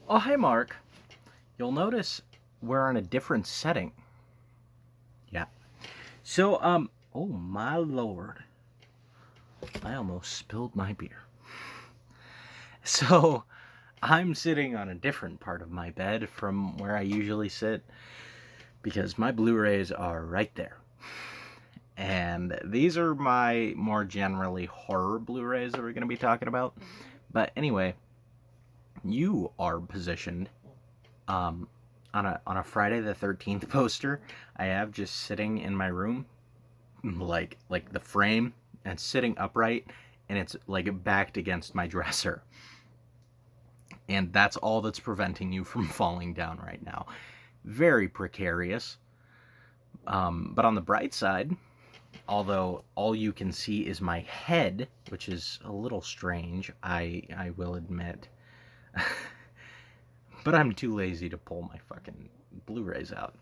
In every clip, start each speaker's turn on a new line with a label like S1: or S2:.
S1: Oh, hey, Mark. You'll notice we're in a different setting. Yeah. Oh my lord. I almost spilled my beer. So, I'm sitting on a different part of my bed from where I usually sit because my Blu-rays are right there. And these are my more generally horror Blu-rays that we're going to be talking about. But anyway, you are positioned on a Friday the 13th poster I have just sitting in my room, like the frame, and sitting upright, and it's like backed against my dresser. And that's all that's preventing you from falling down right now. Very precarious. But on the bright side, although all you can see is my head, which is a little strange, I will admit. But I'm too lazy to pull my fucking Blu-rays out.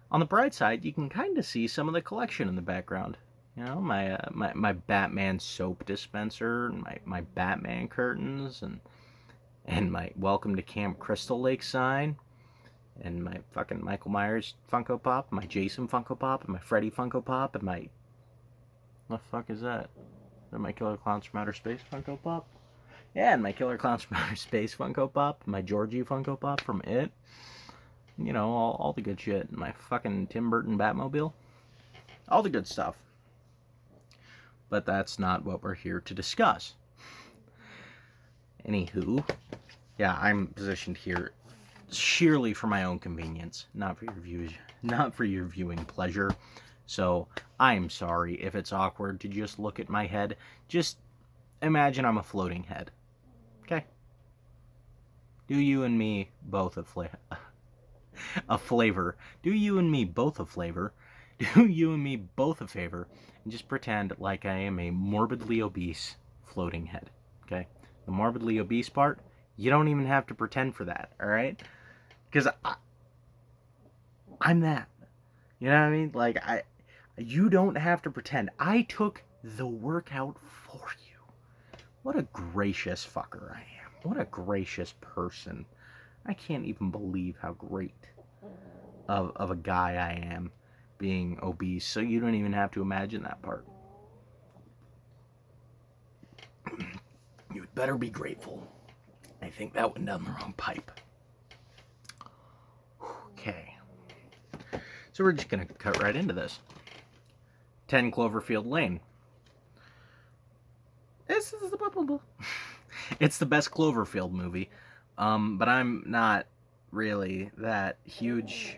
S1: On the bright side, you can kind of see some of the collection in the background. You know, my Batman soap dispenser, and my Batman curtains, and my Welcome to Camp Crystal Lake sign, and my fucking Michael Myers Funko Pop, my Jason Funko Pop, and my Freddy Funko Pop, and my... What the fuck is that? Is that my Killer Clowns from Outer Space Funko Pop? Yeah, and my Killer Clowns from Outer Space Funko Pop, my Georgie Funko Pop from It. You know, all the good shit. And my fucking Tim Burton Batmobile. All the good stuff. But that's not what we're here to discuss. Anywho, yeah, I'm positioned here sheerly for my own convenience, not for your viewing pleasure. So I'm sorry if it's awkward to just look at my head. Just imagine I'm a floating head. Okay? Do you and me both a flavor? Do you and me both a flavor? Do you and me both a favor? And just pretend like I am a morbidly obese floating head. Okay? The morbidly obese part, you don't even have to pretend for that, alright? Because I'm that. You know what I mean? Like, you don't have to pretend. I took the workout for you. What a gracious fucker I am. What a gracious person. I can't even believe how great of a guy I am being obese, so you don't even have to imagine that part. You'd better be grateful. I think that went down the wrong pipe. Okay. So we're just going to cut right into this. 10 Cloverfield Lane. It's the best Cloverfield movie, but I'm not really that huge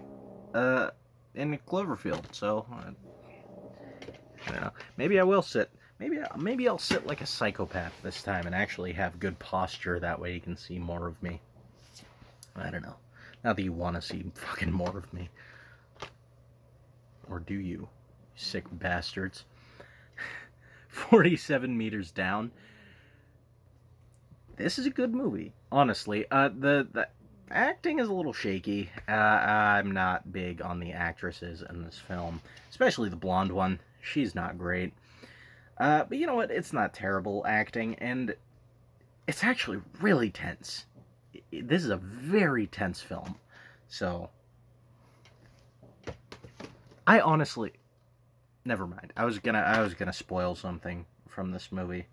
S1: in Cloverfield, so I don't know. Maybe I will sit. Maybe I'll sit like a psychopath this time and actually have good posture. That way you can see more of me. I don't know. Not that you want to see fucking more of me, or do you, sick bastards? 47 meters down. This is a good movie, honestly. The acting is a little shaky. I'm not big on the actresses in this film, especially the blonde one. She's not great. But you know what? It's not terrible acting, and it's actually really tense. This is a very tense film. So, I honestly... Never mind. I was gonna spoil something from this movie.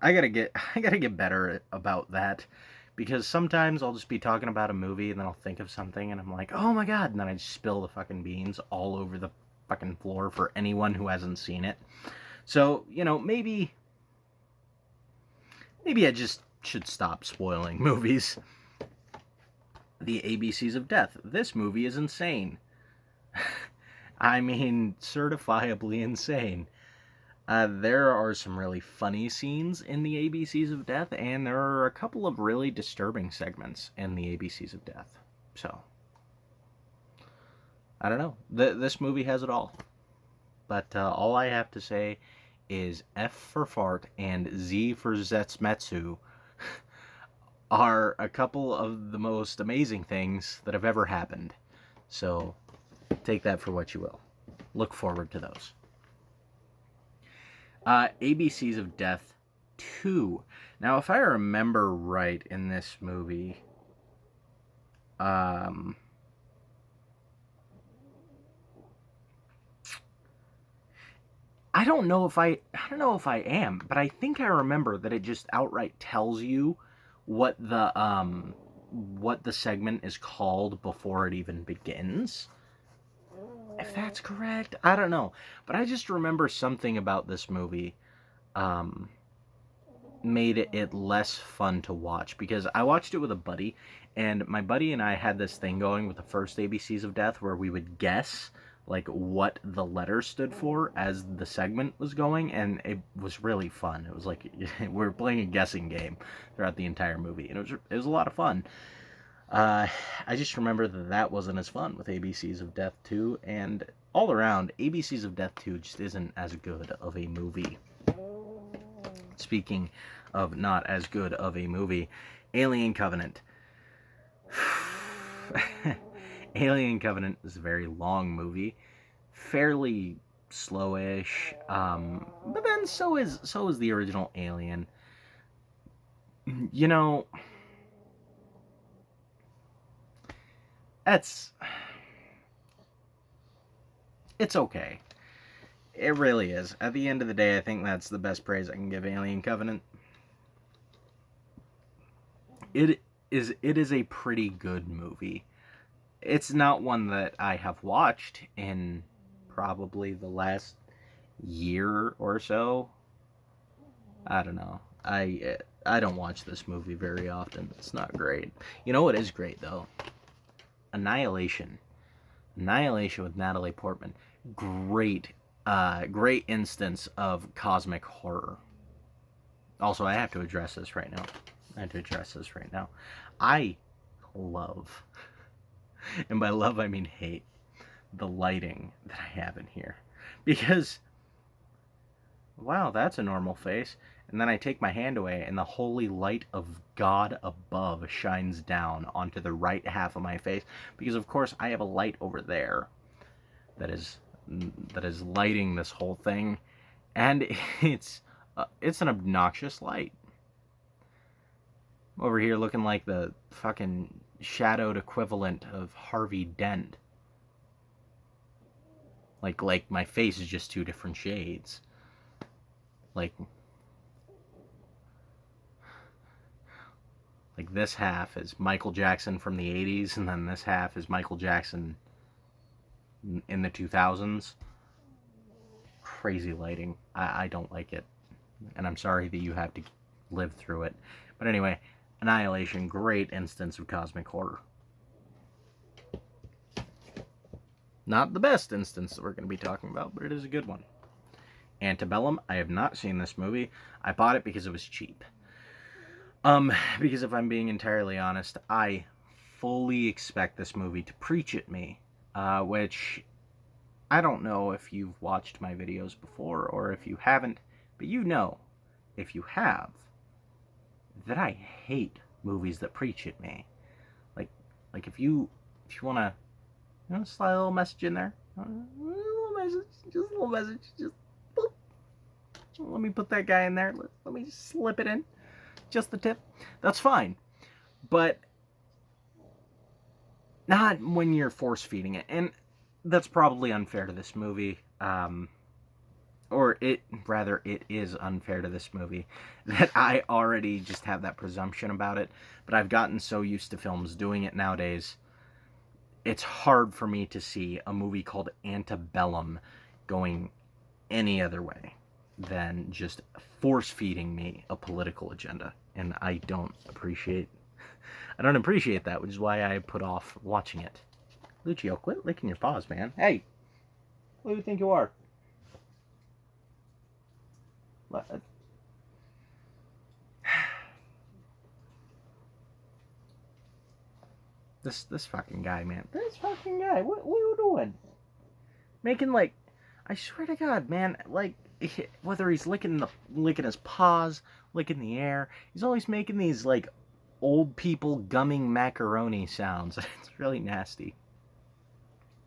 S1: I gotta get better about that, because sometimes I'll just be talking about a movie and then I'll think of something and I'm like, oh my god, and then I just spill the fucking beans all over the fucking floor for anyone who hasn't seen it. So, you know, maybe I just should stop spoiling movies. The ABCs of Death. This movie is insane. I mean, certifiably insane. There are some really funny scenes in the ABCs of Death, and there are a couple of really disturbing segments in the ABCs of Death. So, I don't know. This movie has it all. But all I have to say is F for fart and Z for Zetsmetsu are a couple of the most amazing things that have ever happened. So, take that for what you will. Look forward to those. ABCs of Death 2. Now, if I remember right in this movie, Um, I don't know if I am, but I think I remember that it just outright tells you what the segment is called before it even begins. If that's correct, I don't know, but I just remember something about this movie um, made it less fun to watch, because I watched it with a buddy, and my buddy and I had this thing going with the first ABCs of Death where we would guess like what the letter stood for as the segment was going, and it was really fun. It was like we were playing a guessing game throughout the entire movie, and it was a lot of fun. I just remember that wasn't as fun with ABCs of Death 2, and all around, ABCs of Death 2 just isn't as good of a movie. Speaking of not as good of a movie, Alien Covenant. Alien Covenant is a very long movie, fairly slowish, but then so is the original Alien. You know, it's okay. It really is. At the end of the day, I think that's the best praise I can give Alien Covenant. It is a pretty good movie. It's not one that I have watched in probably the last year or so. I don't know. I don't watch this movie very often. It's not great. You know what is great though? Annihilation. Annihilation with Natalie Portman. Great instance of cosmic horror. Also, I have to address this right now. I love, and by love I mean hate, the lighting that I have in here. Because, wow, that's a normal face. And then I take my hand away, and the holy light of God above shines down onto the right half of my face. Because, of course, I have a light over there that is lighting this whole thing. And it's an obnoxious light. I'm over here looking like the fucking shadowed equivalent of Harvey Dent. Like my face is just two different shades. Like this half is Michael Jackson from the 80s, and then this half is Michael Jackson in the 2000s. Crazy lighting. I don't like it. And I'm sorry that you have to live through it. But anyway, Annihilation, great instance of cosmic horror. Not the best instance that we're going to be talking about, but it is a good one. Antebellum, I have not seen this movie. I bought it because it was cheap. Because if I'm being entirely honest, I fully expect this movie to preach at me, which I don't know if you've watched my videos before or if you haven't, but you know, if you have, that I hate movies that preach at me. Like if you want to slide a little message in there, a little message, just boop. Let me put that guy in there. Let me just slip it in, just the tip. That's fine, but not when you're force feeding it, and that's probably unfair to this movie. It is unfair to this movie that I already just have that presumption about it, but I've gotten so used to films doing it nowadays, it's hard for me to see a movie called Antebellum going any other way than just force-feeding me a political agenda, and I don't appreciate that, which is why I put off watching it. Lucio, quit licking your paws, man. Hey, who do you think you are? This fucking guy, man. This fucking guy. What are you doing? Making I swear to God, man. Whether he's licking his paws, licking the air, he's always making these old people gumming macaroni sounds. It's really nasty.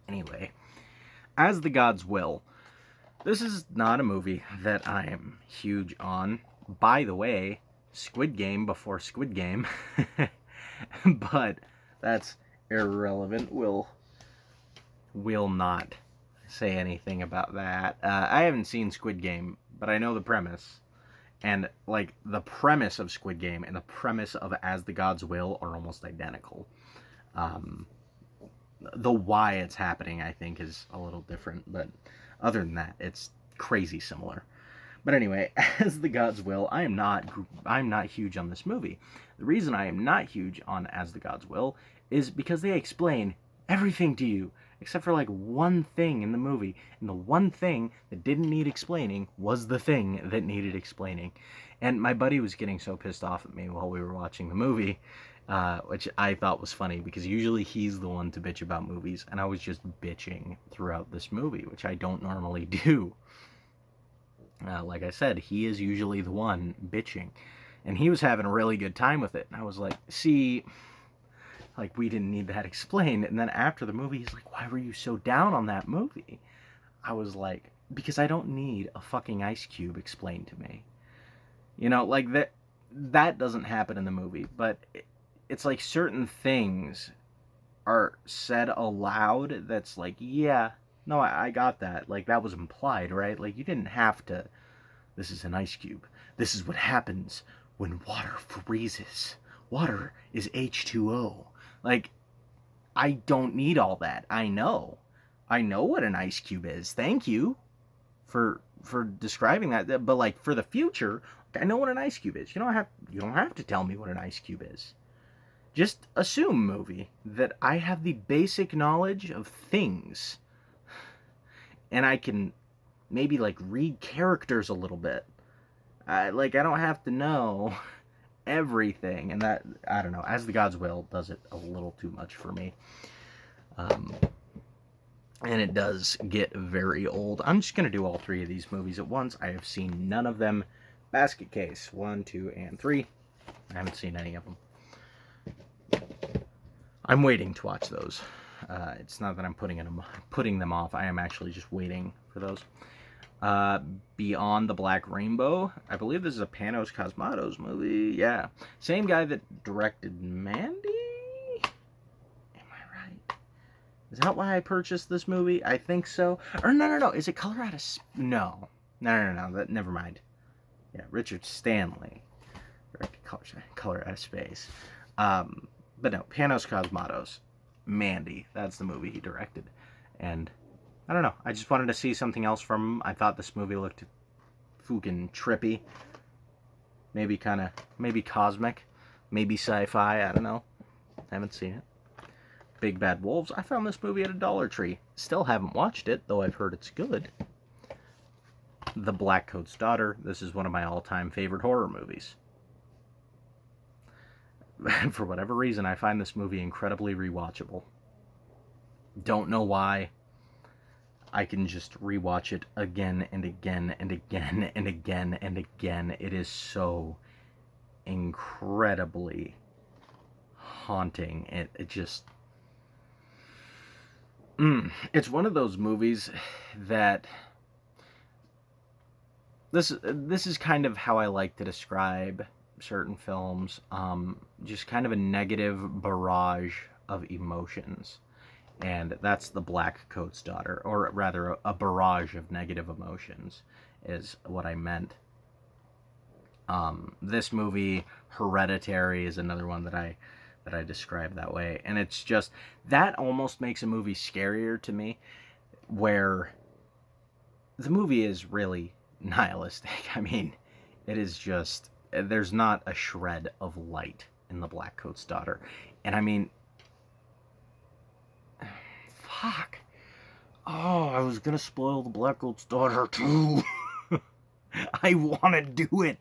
S1: Anyway, as the gods will. This is not a movie that I am huge on. By the way, Squid Game before Squid Game. But that's irrelevant. Will not say anything about that. I haven't seen Squid Game, but I know the premise. And, like, the premise of Squid Game and the premise of As the Gods Will are almost identical. The why it's happening, I think, is a little different. But other than that, it's crazy similar. But anyway, As the Gods Will, I'm not huge on this movie. The reason I am not huge on As the Gods Will is because they explain everything to you, except for like one thing in the movie. And the one thing that didn't need explaining was the thing that needed explaining. And my buddy was getting so pissed off at me while we were watching the movie, which I thought was funny because usually he's the one to bitch about movies, and I was just bitching throughout this movie, which I don't normally do. Like I said, he is usually the one bitching. And he was having a really good time with it. And I was like, see, like, we didn't need that explained. And then after the movie, he's like, why were you so down on that movie? I was like, because I don't need a fucking ice cube explained to me. You know, like, that doesn't happen in the movie. But it's like certain things are said aloud that's like, yeah, no, I got that. Like, that was implied, right? Like, you didn't have to, this is an ice cube. This is what happens when water freezes. Water is H2O. Like, I don't need all that. I know what an ice cube is. Thank you for describing that. But, like, for the future, I know what an ice cube is. You don't have to tell me what an ice cube is. Just assume, movie, that I have the basic knowledge of things. And I can maybe, like, read characters a little bit. I don't have to know everything. And that, I don't know, As the Gods Will does it a little too much for me. And it does get very old. I'm just going to do all three of these movies at once. I have seen none of them. Basket Case, 1, 2, and 3. I haven't seen any of them. I'm waiting to watch those. It's not that I'm putting them off. I am actually just waiting for those. Beyond the Black Rainbow. I believe this is a Panos Cosmatos movie. Yeah. Same guy that directed Mandy? Am I right? Is that why I purchased this movie? I think so. Or no. Is it Color Out of... No. No. Never mind. Yeah, Richard Stanley directed Color Out of Space. But no, Panos Cosmatos. Mandy. That's the movie he directed. And I don't know. I just wanted to see something else from him. I thought this movie looked fucking trippy. Maybe cosmic. Maybe sci-fi. I don't know. Haven't seen it. Big Bad Wolves. I found this movie at a Dollar Tree. Still haven't watched it, though I've heard it's good. The Blackcoat's Daughter. This is one of my all-time favorite horror movies. And for whatever reason, I find this movie incredibly rewatchable. Don't know why. I can just rewatch it again and again and again and again and again. It is so incredibly haunting. It just... It's one of those movies that... This is kind of how I like to describe certain films. Just kind of a negative barrage of emotions. And that's The Blackcoat's Daughter, or rather a barrage of negative emotions is what I meant. This movie, Hereditary, is another one that I describe that way. And it's just, that almost makes a movie scarier to me, where the movie is really nihilistic. I mean, it is just, there's not a shred of light in The Blackcoat's Daughter. And I mean, fuck. Oh, I was gonna spoil The Blackcoat's Daughter too. I want to do it,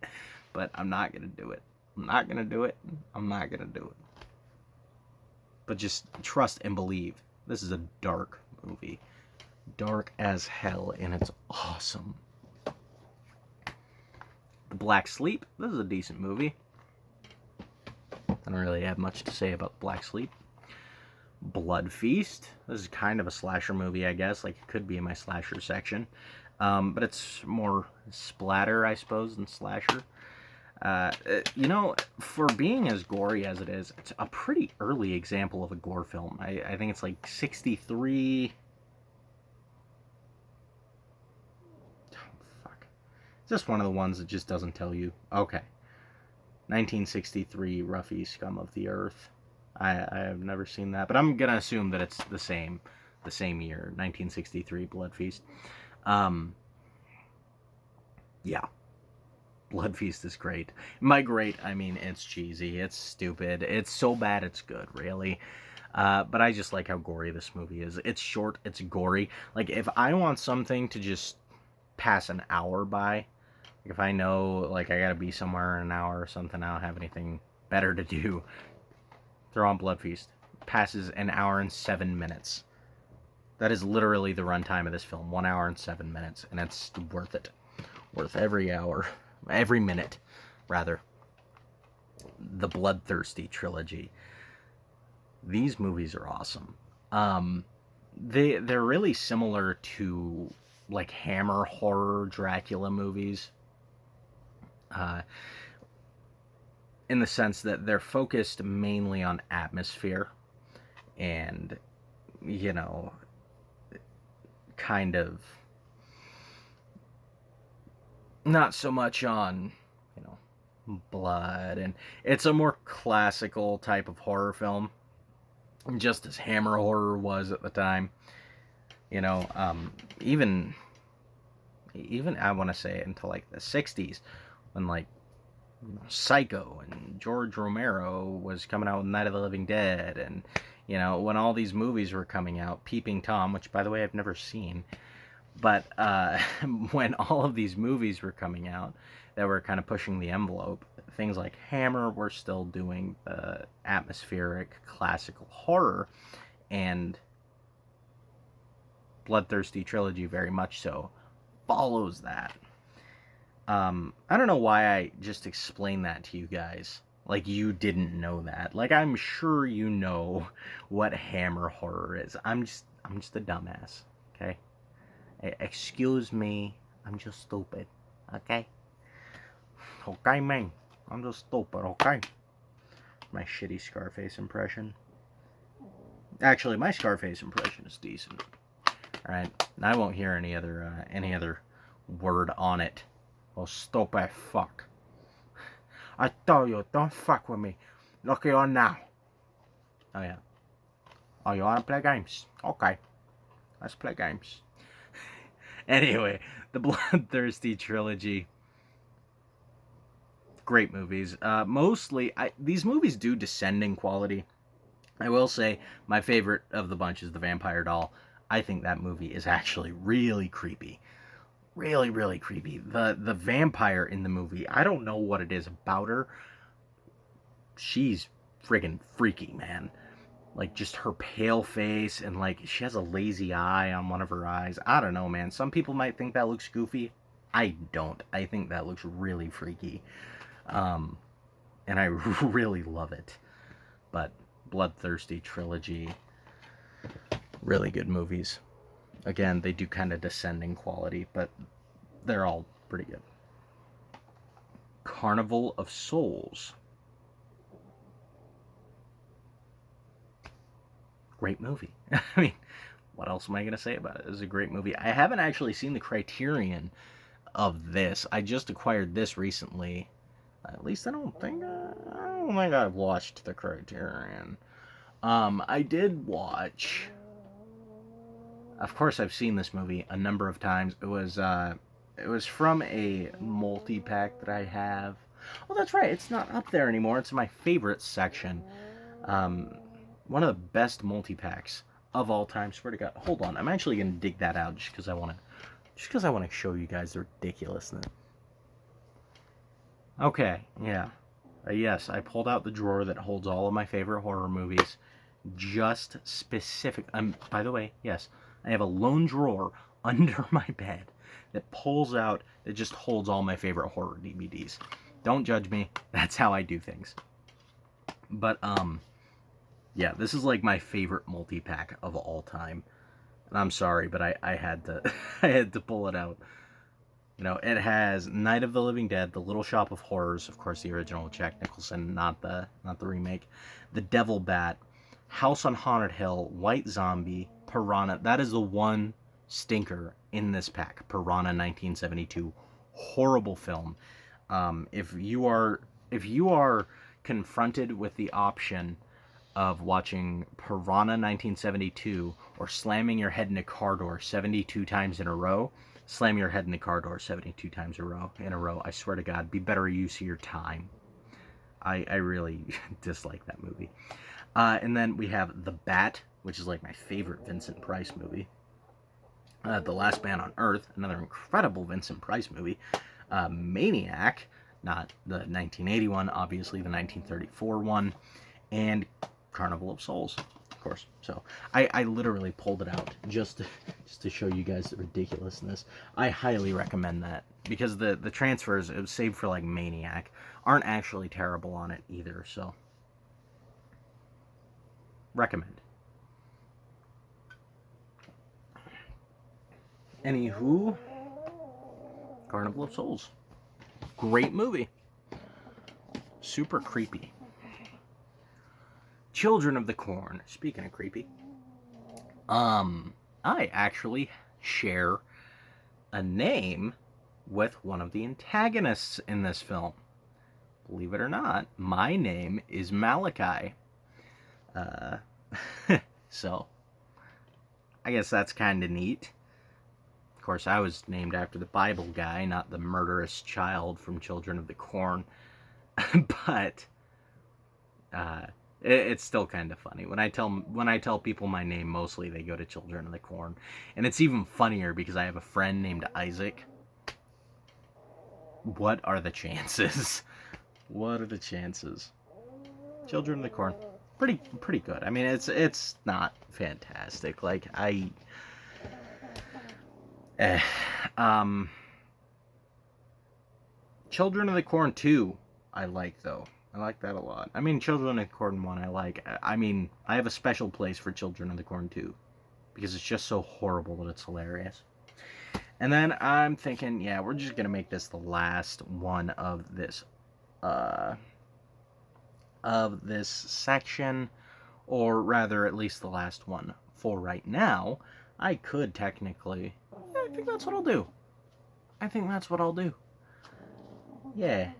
S1: but I'm not gonna do it. I'm not gonna do it. But just trust and believe. This is a dark movie. Dark as hell, and it's awesome. The Black Sleep. This is a decent movie. I don't really have much to say about Black Sleep. Blood Feast. This is kind of a slasher movie, I guess. Like, it could be in my slasher section. But it's more splatter, I suppose, than slasher. You know, for being as gory as it is, it's a pretty early example of a gore film. I think it's like 63. Oh, fuck. It's just one of the ones that just doesn't tell you. Okay. 1963, Roughy Scum of the Earth. I have never seen that, but I'm gonna assume that it's the same year, 1963, Blood Feast. Yeah, Blood Feast is great. By great, I mean it's cheesy, it's stupid, it's so bad it's good, really. But I just like how gory this movie is. It's short, it's gory. Like, if I want something to just pass an hour by, if I know, like, I gotta be somewhere in an hour or something, I don't have anything better to do, throw on Blood Feast. Passes an hour and 7 minutes. That is literally the runtime of this film, 1 hour and 7 minutes, and it's worth it. Worth every hour, every minute, rather. The Bloodthirsty Trilogy. These movies are awesome. They're really similar to, like, Hammer horror Dracula movies. In the sense that they're focused mainly on atmosphere and, you know, kind of not so much on, you know, blood, and it's a more classical type of horror film, just as Hammer horror was at the time. You know, even I want to say into like the 60s, when, like, you know, Psycho and George Romero was coming out with Night of the Living Dead, and, you know, when all these movies were coming out, Peeping Tom, which, by the way, I've never seen, but when all of these movies were coming out that were kind of pushing the envelope, things like Hammer were still doing atmospheric classical horror, and Bloodthirsty Trilogy very much so follows that. I don't know why I just explained that to you guys. Like, you didn't know that. Like, I'm sure you know what Hammer horror is. I'm just a dumbass, okay? Excuse me, I'm just stupid, okay? Okay, man, I'm just stupid, okay? My shitty Scarface impression. Actually, my Scarface impression is decent. Alright, I won't hear any other word on it. Oh, stupid fuck. I tell you, don't fuck with me. Look you on now. Oh, yeah. Oh, you wanna play games? Okay. Let's play games. Anyway, the Bloodthirsty Trilogy. Great movies. Mostly, these movies do descend in quality. I will say, my favorite of the bunch is The Vampire Doll. I think that movie is actually really creepy. Really, really creepy. The vampire in the movie, I don't know what it is about her. She's friggin' freaky, man. Like, just her pale face, and, like, she has a lazy eye on one of her eyes. I don't know, man. Some people might think that looks goofy. I don't. I think that looks really freaky. And I really love it. But Bloodthirsty Trilogy, really good movies. Again, they do kind of descend in quality, but they're all pretty good. Carnival of Souls. Great movie. I mean, what else am I going to say about it? It's a great movie. I haven't actually seen the Criterion of this. I just acquired this recently. At least I don't think I've watched the Criterion. I did watch. Of course, I've seen this movie a number of times. It was from a multi-pack that I have. Oh, that's right. It's not up there anymore. It's in my favorites section. One of the best multi-packs of all time. Swear to God. Hold on. I'm actually going to dig that out just because I want to show you guys the ridiculousness. Okay, yeah. Yes, I pulled out the drawer that holds all of my favorite horror movies. Just specific. By the way, yes, I have a lone drawer under my bed that pulls out, that just holds all my favorite horror DVDs. Don't judge me. That's how I do things. But, yeah, this is like my favorite multi-pack of all time. And I'm sorry, but I had to I had to pull it out. You know, it has Night of the Living Dead, The Little Shop of Horrors, of course, the original with Jack Nicholson, not the remake. The Devil Bat, House on Haunted Hill, White Zombie, Piranha. That is the one stinker in this pack. Piranha 1972, horrible film. If you are confronted with the option of watching Piranha 1972 or slamming your head in a car door 72 times in a row, slam your head in the car door 72 times in a row. I swear to God, be better use of your time. I really dislike that movie. And then we have The Bat, which is like my favorite Vincent Price movie. The Last Man on Earth, another incredible Vincent Price movie. Maniac, not the 1981, obviously the 1934 one. And Carnival of Souls, of course. So I literally pulled it out just to show you guys the ridiculousness. I highly recommend that because the transfers, it was saved for like Maniac, aren't actually terrible on it either. So recommend. Anywho, Carnival of Souls, great movie, super creepy. Children of the Corn. Speaking of creepy, I actually share a name with one of the antagonists in this film. Believe it or not, my name is Malachi. So, I guess that's kind of neat. Of course, I was named after the Bible guy, not the murderous child from Children of the Corn. But, it's still kind of funny. When I tell people my name, mostly they go to Children of the Corn. And it's even funnier because I have a friend named Isaac. What are the chances? What are the chances? Children of the Corn. Pretty good. I mean, it's not fantastic. Like, Children of the Corn 2, I like, though. I like that a lot. I mean, Children of the Corn 1, I like. I mean, I have a special place for Children of the Corn 2. Because it's just so horrible that it's hilarious. And then I'm thinking, yeah, we're just going to make this the last one of this section. Or rather, at least the last one for right now. I could technically... Yeah, I think that's what I'll do. Yeah.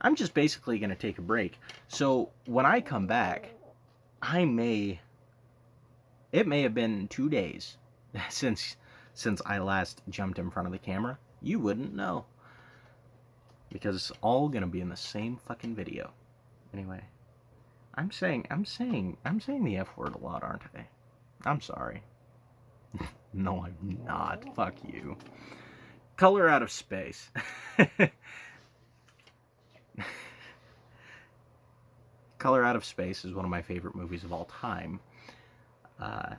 S1: I'm just basically going to take a break. So, when I come back, it may have been 2 days since I last jumped in front of the camera. You wouldn't know. Because it's all going to be in the same fucking video. Anyway, I'm saying the F word a lot, aren't I? I'm sorry. No, I'm not. Fuck you. Color Out of Space. Color Out of Space is one of my favorite movies of all time. Of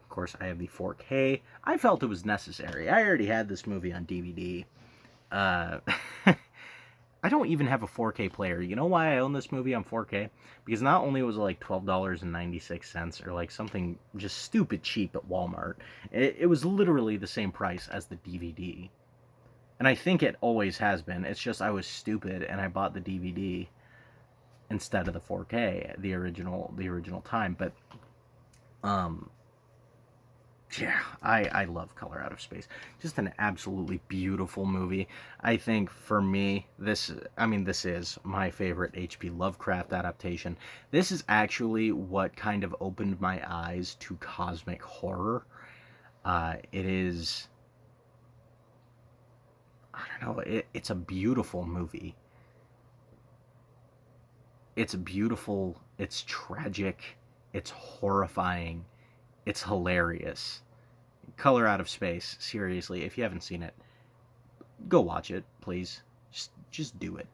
S1: course, I have the 4K. I felt it was necessary. I already had this movie on DVD. I don't even have a 4K player. You know why I own this movie on 4K? Because not only was it like $12.96 or like something just stupid cheap at Walmart, it was literally the same price as the DVD. And I think it always has been. It's just I was stupid and I bought the DVD instead of the 4K, the original time. But yeah, I love Color Out of Space. Just an absolutely beautiful movie. I think for me, this is my favorite H.P. Lovecraft adaptation. This is actually what kind of opened my eyes to cosmic horror. It is, I don't know, it's a beautiful movie. It's beautiful, it's tragic, it's horrifying, it's hilarious. Color Out of Space, seriously, if you haven't seen it, go watch it, please. Just do it.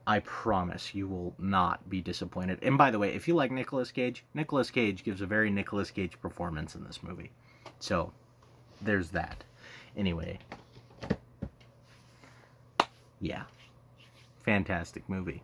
S1: I promise you will not be disappointed. And by the way, if you like Nicolas Cage gives a very Nicolas Cage performance in this movie. So, there's that. Anyway. Yeah. Fantastic movie.